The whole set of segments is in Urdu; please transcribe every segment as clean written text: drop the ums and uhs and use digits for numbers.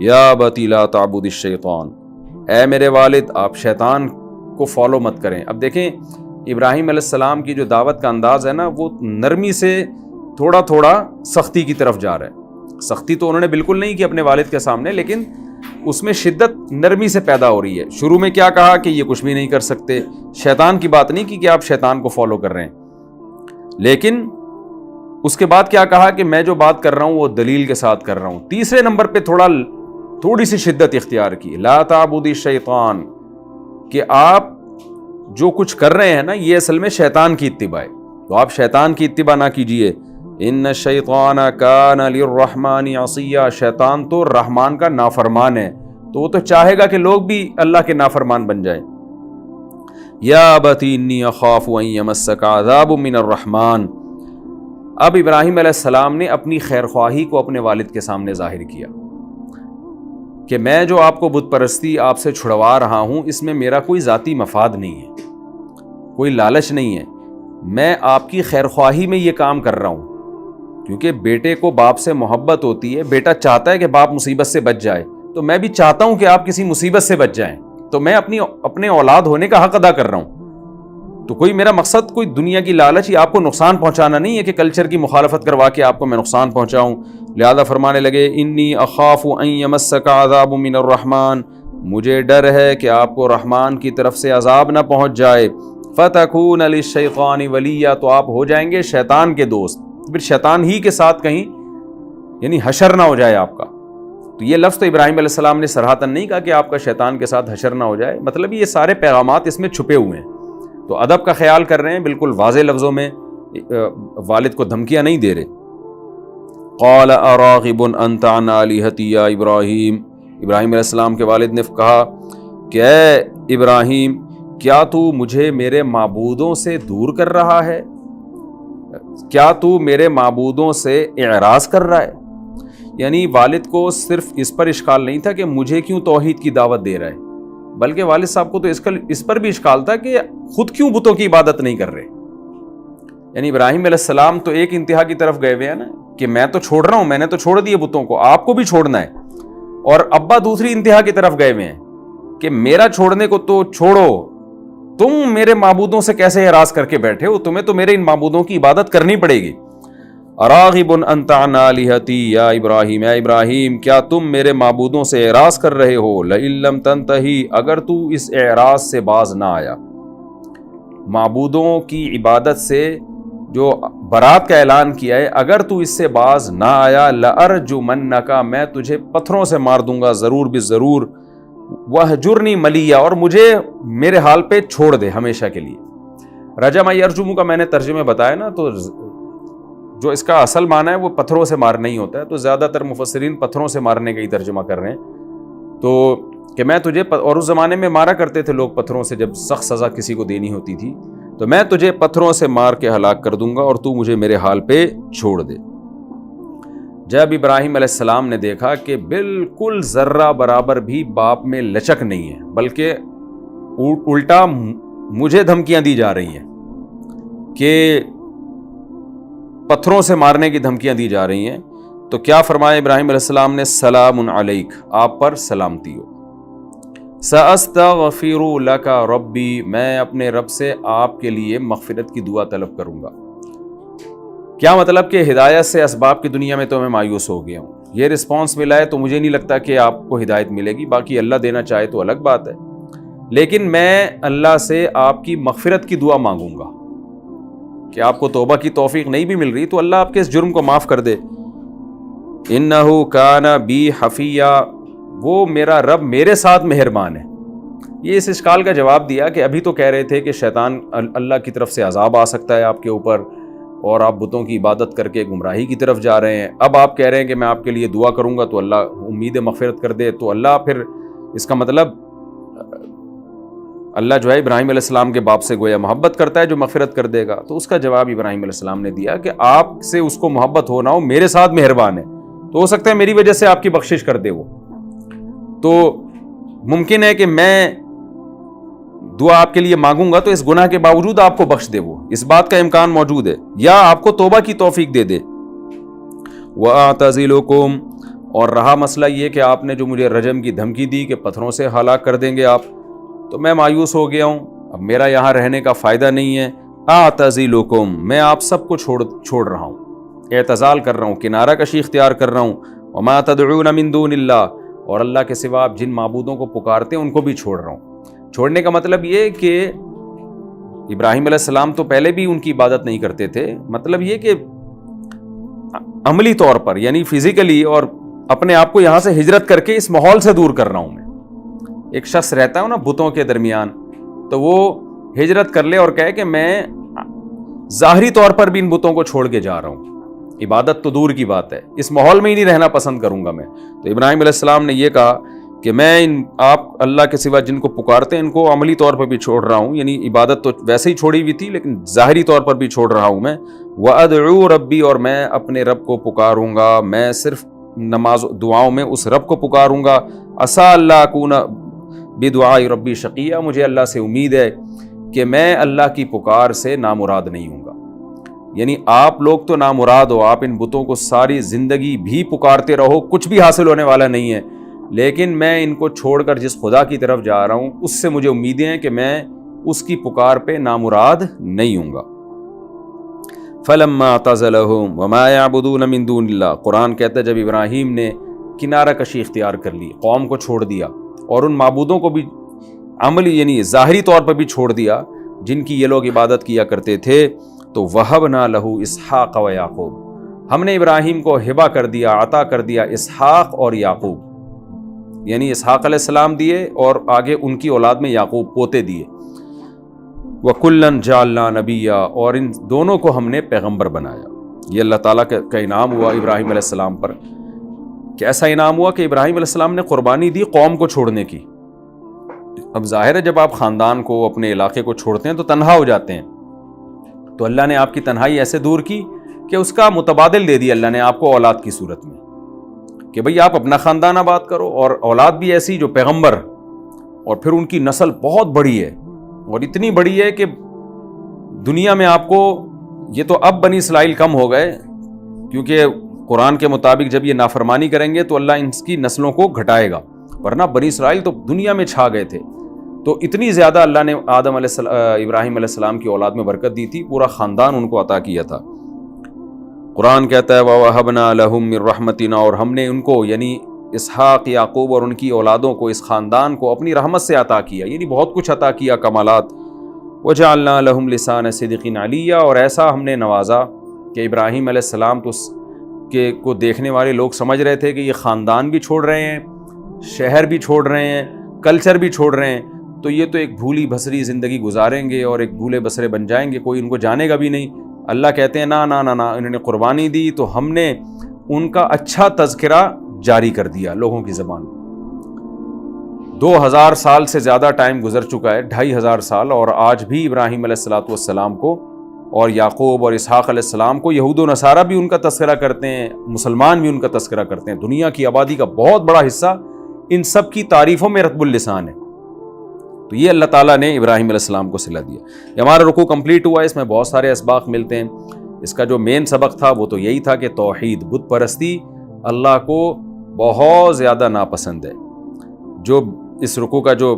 یا ابتی لا تعبد الشیطان، اے میرے والد آپ شیطان کو فالو مت کریں۔ اب دیکھیں ابراہیم علیہ السلام کی جو دعوت کا انداز ہے نا، وہ نرمی سے تھوڑا تھوڑا سختی کی طرف جا رہا ہے۔ سختی تو انہوں نے بالکل نہیں کی اپنے والد کے سامنے، لیکن اس میں شدت نرمی سے پیدا ہو رہی ہے۔ شروع میں کیا کہا کہ یہ کچھ بھی نہیں کر سکتے، شیطان کی بات نہیں کی کہ آپ شیطان کو فالو کر رہے ہیں، لیکن اس کے بعد کیا کہا کہ میں جو بات کر رہا ہوں وہ دلیل کے ساتھ کر رہا ہوں۔ تیسرے نمبر پہ تھوڑی سی شدت اختیار کی، لا تعبدی الشیطان، کہ آپ جو کچھ کر رہے ہیں نا یہ اصل میں شیطان کی اتباع ہے، تو آپ شیطان کی اتباع نہ کیجئے۔ ان الشیطان کان للرحمن عصیا، شیطان تو رحمان کا نافرمان ہے، تو وہ تو چاہے گا کہ لوگ بھی اللہ کے نافرمان بن جائیں۔ یا ابتی انی اخاف ان یمسک عذاب من الرحمن، اب ابراہیم علیہ السلام نے اپنی خیر خواہی کو اپنے والد کے سامنے ظاہر کیا کہ میں جو آپ کو بت پرستی آپ سے چھڑوا رہا ہوں، اس میں میرا کوئی ذاتی مفاد نہیں ہے، کوئی لالچ نہیں ہے، میں آپ کی خیر خواہی میں یہ کام کر رہا ہوں، کیونکہ بیٹے کو باپ سے محبت ہوتی ہے، بیٹا چاہتا ہے کہ باپ مصیبت سے بچ جائے، تو میں بھی چاہتا ہوں کہ آپ کسی مصیبت سے بچ جائیں، تو میں اپنے اولاد ہونے کا حق ادا کر رہا ہوں۔ تو کوئی میرا مقصد کوئی دنیا کی لالچ یا آپ کو نقصان پہنچانا نہیں ہے کہ کلچر کی مخالفت کروا کے آپ کو میں نقصان پہنچاؤں۔ لہذا فرمانے لگے انی اخاف ان یمسک عذاب من الرحمن، مجھے ڈر ہے کہ آپ کو رحمان کی طرف سے عذاب نہ پہنچ جائے، فتکون للشیطان ولیا، تو آپ ہو جائیں گے شیطان کے دوست، پھر شیطان ہی کے ساتھ کہیں یعنی حشر نہ ہو جائے آپ کا۔ تو یہ لفظ تو ابراہیم علیہ السلام نے صراحتاً نہیں کہا کہ آپ کا شیطان کے ساتھ حشر نہ ہو جائے، مطلب یہ سارے پیغامات اس میں چھپے ہوئے ہیں، تو ادب کا خیال کر رہے ہیں، بالکل واضح لفظوں میں والد کو دھمکیاں نہیں دے رہے۔ قال اراغب انت عن آلہتی یا ابراہیم، ابراہیم علیہ السلام کے والد نے کہا کہ اے ابراہیم کیا تو مجھے میرے معبودوں سے دور کر رہا ہے، کیا تو میرے معبودوں سے اعراض کر رہا ہے؟ یعنی والد کو صرف اس پر اشکال نہیں تھا کہ مجھے کیوں توحید کی دعوت دے رہا ہے، بلکہ والد صاحب کو تو اس پر بھی اشکال تھا کہ خود کیوں بتوں کی عبادت نہیں کر رہے۔ یعنی ابراہیم علیہ السلام تو ایک انتہا کی طرف گئے ہوئے ہیں نا کہ میں تو چھوڑ رہا ہوں، میں نے تو چھوڑ دیے بتوں کو، آپ کو بھی چھوڑنا ہے، اور ابا دوسری انتہا کی طرف گئے ہوئے ہیں کہ میرا چھوڑنے کو تو چھوڑو، تم میرے معبودوں سے کیسے اعراض کر کے بیٹھے ہو، تمہیں تو میرے ان معبودوں کی عبادت کرنی پڑے گی۔ اراغب انت عن آلہتی یا ابراہیم، اے ابراہیم کیا تم میرے معبودوں سے اعراض کر رہے ہو، لئن لم تنتہی، اگر تو اس اعراض سے باز نہ آیا، معبودوں کی عبادت سے جو برات کا اعلان کیا ہے، اگر تو اس سے باز نہ آیا، لأرجمنک، میں تجھے پتھروں سے مار دوں گا ضرور بضرور، وہجرنی ملیا، اور مجھے میرے حال پہ چھوڑ دے ہمیشہ کے لیے۔ رجم یرجم کا میں نے ترجمے بتایا نا، تو جو اس کا اصل معنی ہے وہ پتھروں سے مارنا ہی ہوتا ہے، تو زیادہ تر مفسرین پتھروں سے مارنے کا ہی ترجمہ کر رہے ہیں، تو کہ میں تجھے، اور اس زمانے میں مارا کرتے تھے لوگ پتھروں سے جب سخت سزا کسی کو دینی ہوتی تھی، تو میں تجھے پتھروں سے مار کے ہلاک کر دوں گا اور تو مجھے میرے حال پہ چھوڑ دے۔ جب ابراہیم علیہ السلام نے دیکھا کہ بالکل ذرہ برابر بھی باپ میں لچک نہیں ہے، بلکہ الٹا مجھے دھمکیاں دی جا رہی ہیں کہ پتھروں سے مارنے کی دھمکیاں دی جا رہی ہیں، تو کیا فرمایا ابراہیم علیہ السلام نے، سلام علیک، آپ پر سلامتی ہو، سأستغفر لک ربی، میں اپنے رب سے آپ کے لیے مغفرت کی دعا طلب کروں گا۔ کیا مطلب کہ ہدایت سے اسباب کی دنیا میں تو میں مایوس ہو گیا ہوں، یہ رسپانس ملا ہے تو مجھے نہیں لگتا کہ آپ کو ہدایت ملے گی، باقی اللہ دینا چاہے تو الگ بات ہے، لیکن میں اللہ سے آپ کی مغفرت کی دعا مانگوں گا کہ آپ کو توبہ کی توفیق نہیں بھی مل رہی تو اللہ آپ کے اس جرم کو معاف کر دے۔ انہ کان بی حفیہ، وہ میرا رب میرے ساتھ مہربان ہے۔ یہ اس اشکال کا جواب دیا کہ ابھی تو کہہ رہے تھے کہ شیطان اللہ کی طرف سے عذاب آ سکتا ہے آپ کے اوپر اور آپ بتوں کی عبادت کر کے گمراہی کی طرف جا رہے ہیں، اب آپ کہہ رہے ہیں کہ میں آپ کے لیے دعا کروں گا تو اللہ امید مغفرت کر دے، تو اللہ پھر اس کا مطلب اللہ جو ہے ابراہیم علیہ السلام کے باپ سے گویا محبت کرتا ہے جو مغفرت کر دے گا، تو اس کا جواب ابراہیم علیہ السلام نے دیا کہ آپ سے اس کو محبت ہو نہ ہو، میرے ساتھ مہربان ہے، تو ہو سکتا ہے میری وجہ سے آپ کی بخشش کر دے، وہ تو ممکن ہے کہ میں دعا آپ کے لیے مانگوں گا تو اس گناہ کے باوجود آپ کو بخش دے، وہ اس بات کا امکان موجود ہے، یا آپ کو توبہ کی توفیق دے دے۔ وَأَعْتَزِلُكُمْ، اور رہا مسئلہ یہ کہ آپ نے جو مجھے رجم کی دھمکی دی کہ پتھروں سے ہلاک کر دیں گے آپ، تو میں مایوس ہو گیا ہوں، اب میرا یہاں رہنے کا فائدہ نہیں ہے۔ اعتزلکم، میں آپ سب کو چھوڑ رہا ہوں، اعتزال کر رہا ہوں، کنارہ کشی اختیار کر رہا ہوں۔ وما تدعون من دون اللہ، اور اللہ کے سوا آپ جن معبودوں کو پکارتے ہیں ان کو بھی چھوڑ رہا ہوں۔ چھوڑنے کا مطلب یہ کہ ابراہیم علیہ السلام تو پہلے بھی ان کی عبادت نہیں کرتے تھے، مطلب یہ کہ عملی طور پر یعنی فزیکلی اور اپنے آپ کو یہاں سے ہجرت کر کے اس ماحول سے دور کر رہا ہوں میں۔ ایک شخص رہتا ہے نا بتوں کے درمیان، تو وہ ہجرت کر لے اور کہے کہ میں ظاہری طور پر بھی ان بتوں کو چھوڑ کے جا رہا ہوں، عبادت تو دور کی بات ہے، اس ماحول میں ہی نہیں رہنا پسند کروں گا میں۔ تو ابراہیم علیہ السلام نے یہ کہا کہ میں آپ اللہ کے سوا جن کو پکارتے ہیں ان کو عملی طور پر بھی چھوڑ رہا ہوں، یعنی عبادت تو ویسے ہی چھوڑی ہوئی تھی لیکن ظاہری طور پر بھی چھوڑ رہا ہوں میں۔ وَأَدْعُو رَبِّي، اور میں اپنے رب کو پکاروں گا، میں صرف نماز دعاؤں میں اس رب کو پکاروں گا۔ عَسَىٰ اللَّهَ أَكُونَ بِدُعَاءِ رَبِّي شَقِيًّا، مجھے اللہ سے امید ہے کہ میں اللہ کی پکار سے نامراد نہیں ہوں گا۔ یعنی آپ لوگ تو نامراد ہو، آپ ان بتوں کو ساری زندگی بھی پکارتے رہو، کچھ بھی حاصل ہونے والا نہیں ہے، لیکن میں ان کو چھوڑ کر جس خدا کی طرف جا رہا ہوں اس سے مجھے امیدیں ہیں کہ میں اس کی پکار پہ نامراد نہیں ہوں گا۔ فَلَمَّا اعْتَزَلَهُمْ وَمَا يَعْبُدُونَ مِن دُونِ اللَّهِ، قرآن کہتا ہے جب ابراہیم نے کنارہ کشی اختیار کر لی، قوم کو چھوڑ دیا اور ان معبودوں کو بھی عملی یعنی ظاہری طور پر بھی چھوڑ دیا جن کی یہ لوگ عبادت کیا کرتے تھے، تو وَهَبْنَا لَهُ إِسْحَاقَ وَيَعْقُوبَ، ہم نے ابراہیم کو ہبہ کر دیا، عطا کر دیا اسحاق اور یعقوب، یعنی اسحاق علیہ السلام دیے اور آگے ان کی اولاد میں یعقوب پوتے دیے۔ وَكُلًّا جَعَلْنَا نَبِيًّا، اور ان دونوں کو ہم نے پیغمبر بنایا۔ یہ اللہ تعالیٰ کا انعام ہوا ابراہیم علیہ السلام پر۔ کیسا انعام ہوا کہ ابراہیم علیہ السلام نے قربانی دی قوم کو چھوڑنے کی۔ اب ظاہر ہے جب آپ خاندان کو اپنے علاقے کو چھوڑتے ہیں تو تنہا ہو جاتے ہیں، تو اللہ نے آپ کی تنہائی ایسے دور کی کہ اس کا متبادل دے دیا اللہ نے آپ کو اولاد کی صورت میں، کہ بھئی آپ اپنا خاندان آباد کرو اور اولاد بھی ایسی جو پیغمبر، اور پھر ان کی نسل بہت بڑی ہے اور اتنی بڑی ہے کہ دنیا میں آپ کو یہ تو اب بنی اسرائیل کم ہو گئے، کیونکہ قرآن کے مطابق جب یہ نافرمانی کریں گے تو اللہ ان کی نسلوں کو گھٹائے گا، ورنہ بنی اسرائیل تو دنیا میں چھا گئے تھے۔ تو اتنی زیادہ اللہ نے ابراہیم علیہ السلام کی اولاد میں برکت دی تھی، پورا خاندان ان کو عطا کیا تھا۔ قرآن کہتا ہے وَوَهَبْنَا لَهُم مِّن رَحْمَتِنَا، اور ہم نے ان کو یعنی اسحاق، یعقوب اور ان کی اولادوں کو، اس خاندان کو اپنی رحمت سے عطا کیا، یعنی بہت کچھ عطا کیا، کمالات۔ وَجَعَلْنَا لَهُمْ لِسَانَ صِدْقٍ عَلِيًّا، اور ایسا ہم نے نوازا کہ ابراہیم علیہ السلام کو دیکھنے والے لوگ سمجھ رہے تھے کہ یہ خاندان بھی چھوڑ رہے ہیں، شہر بھی چھوڑ رہے ہیں، کلچر بھی چھوڑ رہے ہیں، تو یہ تو ایک بھولی بھسری زندگی گزاریں گے اور ایک بھولے بسرے بن جائیں گے، کوئی ان کو جانے گا بھی نہیں۔ اللہ کہتے ہیں نا نا نا نا، انہوں نے قربانی دی تو ہم نے ان کا اچھا تذکرہ جاری کر دیا لوگوں کی زبان۔ 2000 سال سے زیادہ ٹائم گزر چکا ہے، 2500 سال، اور آج بھی ابراہیم علیہ السلام کو اور یعقوب اور اسحاق علیہ السلام کو یہود و نصارہ بھی ان کا تذکرہ کرتے ہیں، مسلمان بھی ان کا تذکرہ کرتے ہیں۔ دنیا کی آبادی کا بہت بڑا حصہ ان سب کی تعریفوں میں رطب اللسان ہے۔ تو یہ اللہ تعالیٰ نے ابراہیم علیہ السلام کو صلہ دیا۔ یہ ہمارا رکوع کمپلیٹ ہوا ہے، اس میں بہت سارے اسباق ملتے ہیں۔ اس کا جو مین سبق تھا وہ تو یہی تھا کہ توحید، بت پرستی اللہ کو بہت زیادہ ناپسند ہے۔ جو اس رکوع کا جو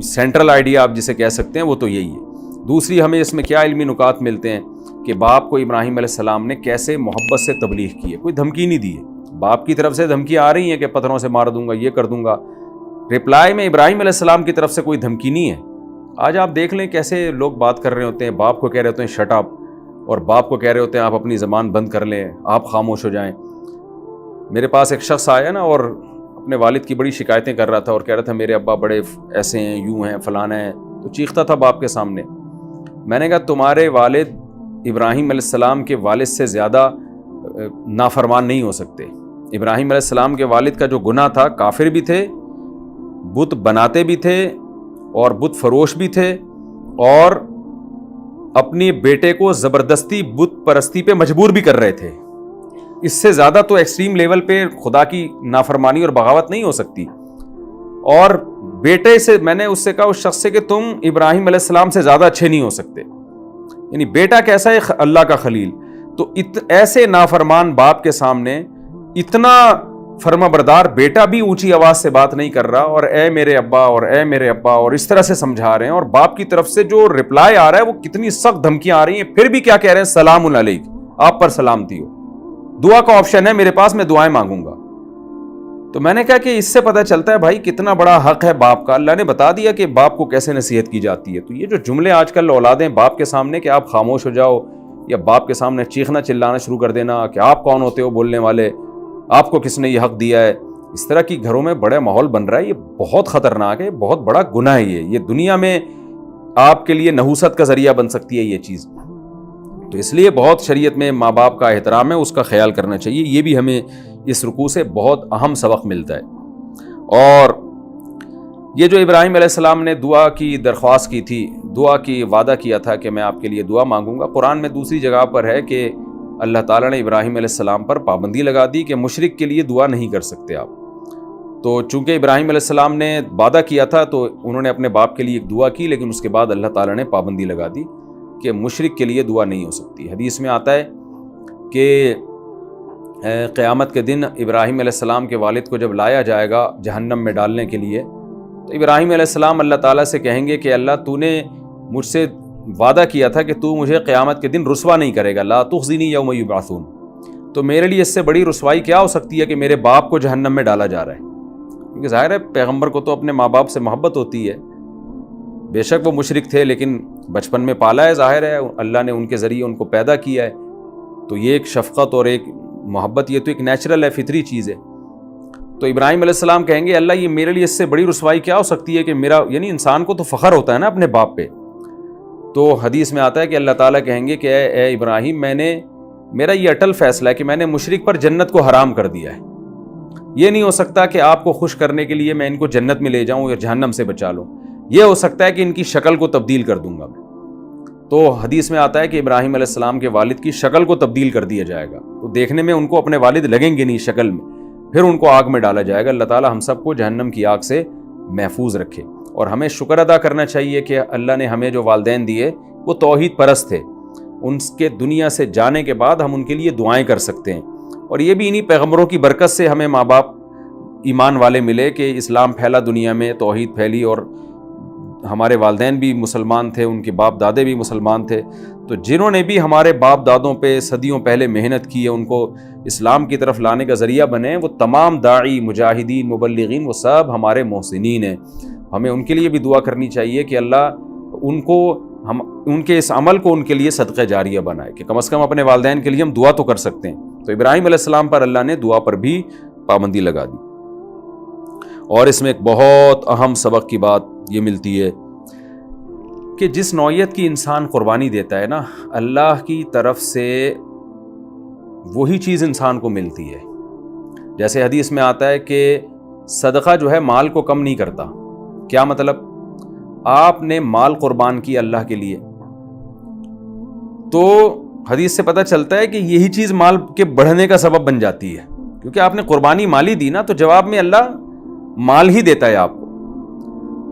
سینٹرل آئیڈیا آپ جسے کہہ سکتے ہیں وہ تو یہی ہے۔ دوسری ہمیں اس میں کیا علمی نکات ملتے ہیں کہ باپ کو ابراہیم علیہ السلام نے کیسے محبت سے تبلیغ کی ہے، کوئی دھمکی نہیں دی ہے۔ باپ کی طرف سے دھمکی آ رہی ہیں کہ پتھروں سے مار دوں گا، یہ کر دوں گا، رپلائی میں ابراہیم علیہ السلام کی طرف سے کوئی دھمکی نہیں ہے۔ آج آپ دیکھ لیں کیسے لوگ بات کر رہے ہوتے ہیں، باپ کو کہہ رہے ہوتے ہیں شٹ اپ، اور باپ کو کہہ رہے ہوتے ہیں آپ اپنی زبان بند کر لیں، آپ خاموش ہو جائیں۔ میرے پاس ایک شخص آیا نا اور اپنے والد کی بڑی شکایتیں کر رہا تھا اور کہہ رہا تھا میرے ابا بڑے ایسے ہیں، یوں ہیں، فلانا ہیں، تو چیختا تھا باپ کے سامنے۔ میں نے کہا تمہارے والد ابراہیم علیہ السلام کے والد سے زیادہ نافرمان نہیں ہو سکتے۔ ابراہیم علیہ السلام کے والد کا جو گناہ تھا، کافر بھی تھے، بت بناتے بھی تھے اور بت فروش بھی تھے، اور اپنی بیٹے کو زبردستی بت پرستی پہ مجبور بھی کر رہے تھے۔ اس سے زیادہ تو ایکسٹریم لیول پہ خدا کی نافرمانی اور بغاوت نہیں ہو سکتی۔ اور بیٹے سے میں نے اس سے کہا، اس شخص سے، کہ تم ابراہیم علیہ السلام سے زیادہ اچھے نہیں ہو سکتے، یعنی بیٹا کیسا ہے، اللہ کا خلیل، تو ایسے نافرمان باپ کے سامنے اتنا فرما بردار بیٹا بھی اونچی آواز سے بات نہیں کر رہا اور اے میرے ابا اور اے میرے ابا اور اس طرح سے سمجھا رہے ہیں, اور باپ کی طرف سے جو رپلائی آ رہا ہے وہ کتنی سخت دھمکیاں آ رہی ہیں, پھر بھی کیا کہہ رہے ہیں, سلام علیک, آپ پر سلامتی ہو. دعا کا آپشن ہے میرے پاس, میں دعائیں مانگوں گا. تو میں نے کہا کہ اس سے پتہ چلتا ہے بھائی کتنا بڑا حق ہے باپ کا. اللہ نے بتا دیا کہ باپ کو کیسے نصیحت کی جاتی ہے. تو یہ جو جملے آج کل اولادیں باپ کے سامنے کہ آپ خاموش ہو جاؤ, یا باپ کے سامنے چیخنا چلانا شروع کر دینا کہ آپ کون ہوتے ہو بولنے والے, آپ کو کس نے یہ حق دیا ہے, اس طرح کی گھروں میں بڑا ماحول بن رہا ہے. یہ بہت خطرناک ہے, بہت بڑا گناہ ہے. یہ دنیا میں آپ کے لیے نحوست کا ذریعہ بن سکتی ہے یہ چیز. تو اس لیے بہت شریعت میں ماں باپ کا احترام ہے, اس کا خیال کرنا چاہیے. یہ بھی ہمیں اس رکوع سے بہت اہم سبق ملتا ہے. اور یہ جو ابراہیم علیہ السلام نے دعا کی درخواست کی تھی, دعا کی وعدہ کیا تھا کہ میں آپ کے لیے دعا مانگوں گا, قرآن میں دوسری جگہ پر ہے کہ اللہ تعالیٰ نے ابراہیم علیہ السلام پر پابندی لگا دی کہ مشرک کے لیے دعا نہیں کر سکتے آپ. تو چونکہ ابراہیم علیہ السلام نے وعدہ کیا تھا تو انہوں نے اپنے باپ کے لیے ایک دعا کی, لیکن اس کے بعد اللہ تعالیٰ نے پابندی لگا دی کہ مشرک کے لیے دعا نہیں ہو سکتی. حدیث میں آتا ہے کہ قیامت کے دن ابراہیم علیہ السلام کے والد کو جب لایا جائے گا جہنم میں ڈالنے کے لیے, تو ابراہیم علیہ السلام اللہ تعالیٰ سے کہیں گے کہ اللہ تو نے مجھ سے وعدہ کیا تھا کہ تو مجھے قیامت کے دن رسوا نہیں کرے گا, لا تخزنی یوم یبعثون. تو میرے لیے اس سے بڑی رسوائی کیا ہو سکتی ہے کہ میرے باپ کو جہنم میں ڈالا جا رہا ہے. کیونکہ ظاہر ہے پیغمبر کو تو اپنے ماں باپ سے محبت ہوتی ہے, بے شک وہ مشرک تھے لیکن بچپن میں پالا ہے, ظاہر ہے اللہ نے ان کے ذریعے ان کو پیدا کیا ہے. تو یہ ایک شفقت اور ایک محبت, یہ تو ایک نیچرل ہے, فطری چیز ہے. تو ابراہیم علیہ السلام کہیں گے اللہ یہ میرے لیے اس سے بڑی رسوائی کیا ہو سکتی ہے کہ میرا, یعنی انسان کو تو فخر ہوتا ہے نا اپنے باپ پہ. تو حدیث میں آتا ہے کہ اللہ تعالیٰ کہیں گے کہ اے ابراہیم, میرا یہ اٹل فیصلہ ہے کہ میں نے مشرک پر جنت کو حرام کر دیا ہے. یہ نہیں ہو سکتا کہ آپ کو خوش کرنے کے لیے میں ان کو جنت میں لے جاؤں یا جہنم سے بچا لوں. یہ ہو سکتا ہے کہ ان کی شکل کو تبدیل کر دوں گا میں. تو حدیث میں آتا ہے کہ ابراہیم علیہ السلام کے والد کی شکل کو تبدیل کر دیا جائے گا, تو دیکھنے میں ان کو اپنے والد لگیں گے نہیں شکل میں, پھر ان کو آگ میں ڈالا جائے گا. اللہ تعالیٰ ہم سب کو جہنم کی آگ سے محفوظ رکھے. اور ہمیں شکر ادا کرنا چاہیے کہ اللہ نے ہمیں جو والدین دیے وہ توحید پرست تھے, ان کے دنیا سے جانے کے بعد ہم ان کے لیے دعائیں کر سکتے ہیں. اور یہ بھی انہی پیغمبروں کی برکت سے ہمیں ماں باپ ایمان والے ملے کہ اسلام پھیلا دنیا میں, توحید پھیلی, اور ہمارے والدین بھی مسلمان تھے, ان کے باپ دادے بھی مسلمان تھے. تو جنہوں نے بھی ہمارے باپ دادوں پہ صدیوں پہلے محنت کی ہے, ان کو اسلام کی طرف لانے کا ذریعہ بنے, وہ تمام داعی, مجاہدین, مبلغین, وہ سب ہمارے محسنین ہیں. ہمیں ان کے لیے بھی دعا کرنی چاہیے کہ اللہ ان کے اس عمل کو ان کے لیے صدقہ جاریہ بنائے, کہ کم از کم اپنے والدین کے لیے ہم دعا تو کر سکتے ہیں. تو ابراہیم علیہ السلام پر اللہ نے دعا پر بھی پابندی لگا دی. اور اس میں ایک بہت اہم سبق کی بات یہ ملتی ہے کہ جس نوعیت کی انسان قربانی دیتا ہے نا, اللہ کی طرف سے وہی چیز انسان کو ملتی ہے. جیسے حدیث میں آتا ہے کہ صدقہ جو ہے مال کو کم نہیں کرتا. کیا مطلب؟ آپ نے مال قربان کی اللہ کے لیے, تو حدیث سے پتہ چلتا ہے کہ یہی چیز مال کے بڑھنے کا سبب بن جاتی ہے, کیونکہ آپ نے قربانی مالی دی نا, تو جواب میں اللہ مال ہی دیتا ہے آپ کو.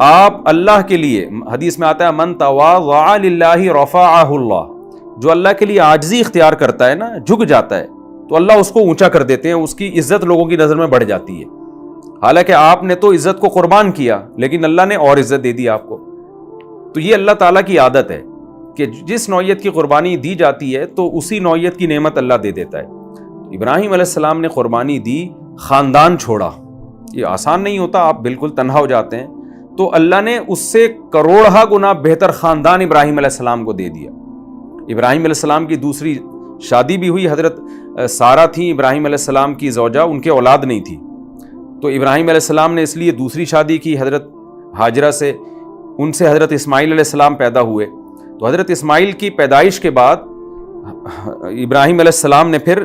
آپ اللہ کے لیے, حدیث میں آتا ہے من تواضع للہ رفعہ اللہ, جو اللہ کے لیے عاجزی اختیار کرتا ہے نا, جھک جاتا ہے, تو اللہ اس کو اونچا کر دیتے ہیں, اس کی عزت لوگوں کی نظر میں بڑھ جاتی ہے. حالانکہ آپ نے تو عزت کو قربان کیا, لیکن اللہ نے اور عزت دے دی آپ کو. تو یہ اللہ تعالیٰ کی عادت ہے کہ جس نوعیت کی قربانی دی جاتی ہے تو اسی نوعیت کی نعمت اللہ دے دیتا ہے. ابراہیم علیہ السلام نے قربانی دی, خاندان چھوڑا, یہ آسان نہیں ہوتا, آپ بالکل تنہا ہو جاتے ہیں, تو اللہ نے اس سے کروڑہ گنا بہتر خاندان ابراہیم علیہ السلام کو دے دیا. ابراہیم علیہ السلام کی دوسری شادی بھی ہوئی, حضرت سارہ تھیں ابراہیم علیہ السلام کی زوجہ, ان کے اولاد نہیں تھی, تو ابراہیم علیہ السلام نے اس لیے دوسری شادی کی حضرت ہاجرہ سے, ان سے حضرت اسماعیل علیہ السلام پیدا ہوئے. تو حضرت اسماعیل کی پیدائش کے بعد ابراہیم علیہ السلام نے پھر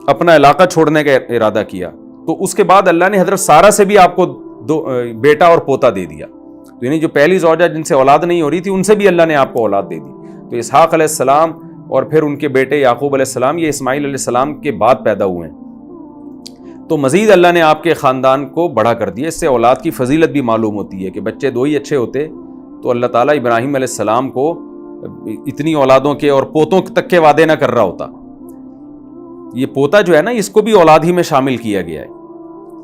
اپنا علاقہ چھوڑنے کا ارادہ کیا, تو اس کے بعد اللہ نے حضرت سارہ سے بھی آپ کو دو بیٹا اور پوتا دے دیا. تو یعنی جو پہلی زوجہ جن سے اولاد نہیں ہو رہی تھی, ان سے بھی اللہ نے آپ کو اولاد دے دی. تو اسحاق علیہ السلام اور پھر ان کے بیٹے یعقوب علیہ السلام, یہ اسماعیل علیہ السلام کے بعد پیدا ہوئے ہیں. تو مزید اللہ نے آپ کے خاندان کو بڑا کر دیا. اس سے اولاد کی فضیلت بھی معلوم ہوتی ہے کہ بچے دو ہی اچھے ہوتے تو اللہ تعالیٰ ابراہیم علیہ السلام کو اتنی اولادوں کے اور پوتوں تک کے وعدے نہ کر رہا ہوتا. یہ پوتا جو ہے نا اس کو بھی اولاد ہی میں شامل کیا گیا ہے.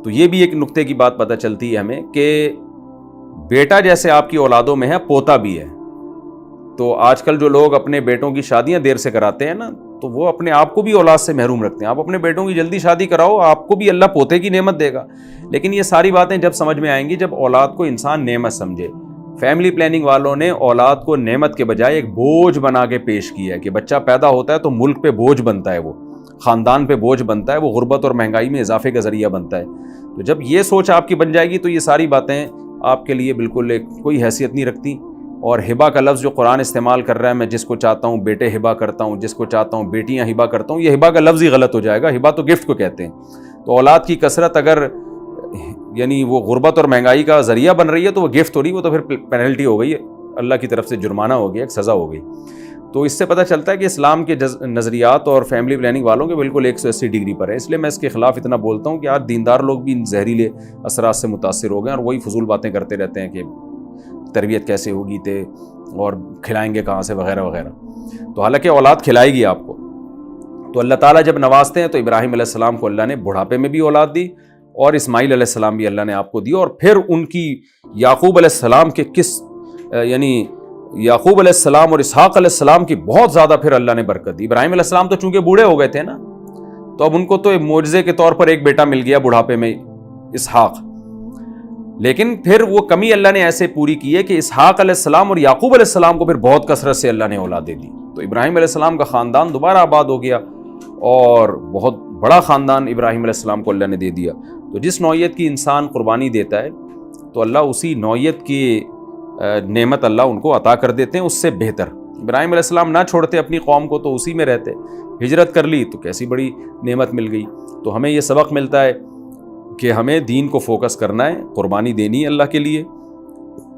تو یہ بھی ایک نقطے کی بات پتہ چلتی ہے ہمیں کہ بیٹا جیسے آپ کی اولادوں میں ہے پوتا بھی ہے. تو آج کل جو لوگ اپنے بیٹوں کی شادیاں دیر سے کراتے ہیں نا تو وہ اپنے آپ کو بھی اولاد سے محروم رکھتے ہیں. آپ اپنے بیٹوں کی جلدی شادی کراؤ, آپ کو بھی اللہ پوتے کی نعمت دے گا. لیکن یہ ساری باتیں جب سمجھ میں آئیں گی جب اولاد کو انسان نعمت سمجھے. فیملی پلاننگ والوں نے اولاد کو نعمت کے بجائے ایک بوجھ بنا کے پیش کیا ہے کہ بچہ پیدا ہوتا ہے تو ملک پہ بوجھ بنتا ہے, وہ خاندان پہ بوجھ بنتا ہے, وہ غربت اور مہنگائی میں اضافے کا ذریعہ بنتا ہے. تو جب یہ سوچ آپ کی بن جائے گی تو یہ ساری باتیں آپ کے لیے بالکل کوئی حیثیت نہیں رکھتی. اور ہبا کا لفظ جو قرآن استعمال کر رہا ہے, میں جس کو چاہتا ہوں بیٹے ہبا کرتا ہوں, جس کو چاہتا ہوں بیٹیاں ہبا کرتا ہوں, یہ ہبا کا لفظ ہی غلط ہو جائے گا. ہبا تو گفٹ کو کہتے ہیں. تو اولاد کی کثرت اگر یعنی وہ غربت اور مہنگائی کا ذریعہ بن رہی ہے تو وہ گفٹ ہو رہی, وہ تو پھر پینلٹی ہو گئی ہے, اللہ کی طرف سے جرمانہ ہو گیا, ایک سزا ہو گئی. تو اس سے پتہ چلتا ہے کہ اسلام کے نظریات اور فیملی پلاننگ والوں کے بالکل 180 ڈگری پر ہے. اس لیے میں اس کے خلاف اتنا بولتا ہوں کہ آج دیندار لوگ بھی ان زہریلے اثرات سے متاثر ہو گئے اور وہی فضول باتیں کرتے رہتے ہیں کہ تربیت کیسے ہوگی تے اور کھلائیں گے کہاں سے وغیرہ وغیرہ. تو حالانکہ اولاد کھلائے گی آپ کو. تو اللہ تعالیٰ جب نوازتے ہیں تو ابراہیم علیہ السلام کو اللہ نے بڑھاپے میں بھی اولاد دی اور اسماعیل علیہ السلام بھی اللہ نے آپ کو دی, اور پھر ان کی یعقوب علیہ السلام کے یعنی یعقوب علیہ السلام اور اسحاق علیہ السلام کی بہت زیادہ پھر اللہ نے برکت دی. ابراہیم علیہ السلام تو چونکہ بوڑھے ہو گئے تھے نا تو اب ان کو تو ایک معجزے کے طور پر ایک بیٹا مل گیا بڑھاپے میں, اسحاق. لیکن پھر وہ کمی اللہ نے ایسے پوری کی ہے کہ اسحاق علیہ السلام اور یعقوب علیہ السلام کو پھر بہت کثرت سے اللہ نے اولادیں دی. تو ابراہیم علیہ السلام کا خاندان دوبارہ آباد ہو گیا اور بہت بڑا خاندان ابراہیم علیہ السلام کو اللہ نے دے دیا. تو جس نوعیت کی انسان قربانی دیتا ہے تو اللہ اسی نوعیت کی نعمت اللہ ان کو عطا کر دیتے ہیں اس سے بہتر. ابراہیم علیہ السلام نہ چھوڑتے اپنی قوم کو تو اسی میں رہتے, ہجرت کر لی تو کیسی بڑی نعمت مل گئی. تو ہمیں یہ سبق ملتا ہے کہ ہمیں دین کو فوکس کرنا ہے, قربانی دینی ہے اللہ کے لیے,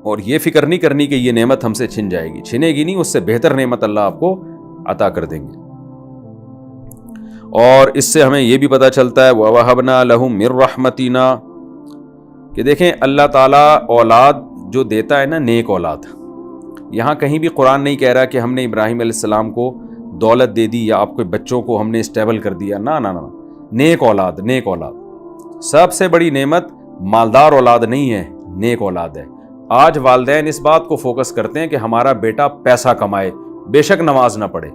اور یہ فکر نہیں کرنی کہ یہ نعمت ہم سے چھن جائے گی. چھنے گی نہیں, اس سے بہتر نعمت اللہ آپ کو عطا کر دیں گے. اور اس سے ہمیں یہ بھی پتہ چلتا ہے وَوَهَبْنَا لَهُم مِّن رَحْمَتِنَا کہ دیکھیں اللہ تعالیٰ اولاد جو دیتا ہے نا, نیک اولاد. یہاں کہیں بھی قرآن نہیں کہہ رہا کہ ہم نے ابراہیم علیہ السلام کو دولت دے دی یا آپ کے بچوں کو ہم نے اسٹیبل کر دیا. نہ, نیک اولاد, نیک اولاد. سب سے بڑی نعمت مالدار اولاد نہیں ہے, نیک اولاد ہے. آج والدین اس بات کو فوکس کرتے ہیں کہ ہمارا بیٹا پیسہ کمائے, بے شک نماز نہ پڑھے.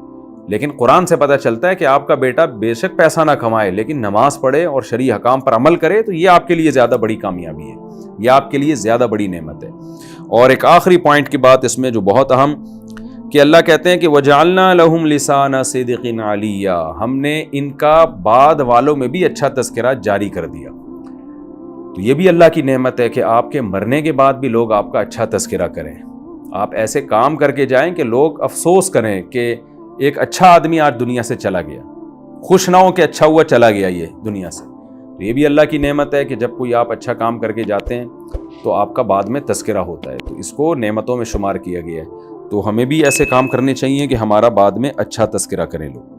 لیکن قرآن سے پتہ چلتا ہے کہ آپ کا بیٹا بے شک پیسہ نہ کمائے لیکن نماز پڑھے اور شرعی حکام پر عمل کرے, تو یہ آپ کے لیے زیادہ بڑی کامیابی ہے, یہ آپ کے لیے زیادہ بڑی نعمت ہے. اور ایک آخری پوائنٹ کی بات اس میں جو بہت اہم کہ اللہ کہتے ہیں کہ وَجَعَلْنَا لَهُمْ لِسَانَ صِدْقٍ عَلِيًّا, ہم نے ان کا بعد والوں میں بھی اچھا تذکرہ جاری کر دیا. تو یہ بھی اللہ کی نعمت ہے کہ آپ کے مرنے کے بعد بھی لوگ آپ کا اچھا تذکرہ کریں. آپ ایسے کام کر کے جائیں کہ لوگ افسوس کریں کہ ایک اچھا آدمی آج دنیا سے چلا گیا, خوش نہ ہو کہ اچھا ہوا چلا گیا یہ دنیا سے. تو یہ بھی اللہ کی نعمت ہے کہ جب کوئی آپ اچھا کام کر کے جاتے ہیں تو آپ کا بعد میں تذکرہ ہوتا ہے. تو اس کو نعمتوں میں شمار کیا گیا ہے. تو ہمیں بھی ایسے کام کرنے چاہیے کہ ہمارا بعد میں اچھا تذکرہ کریں لوگ.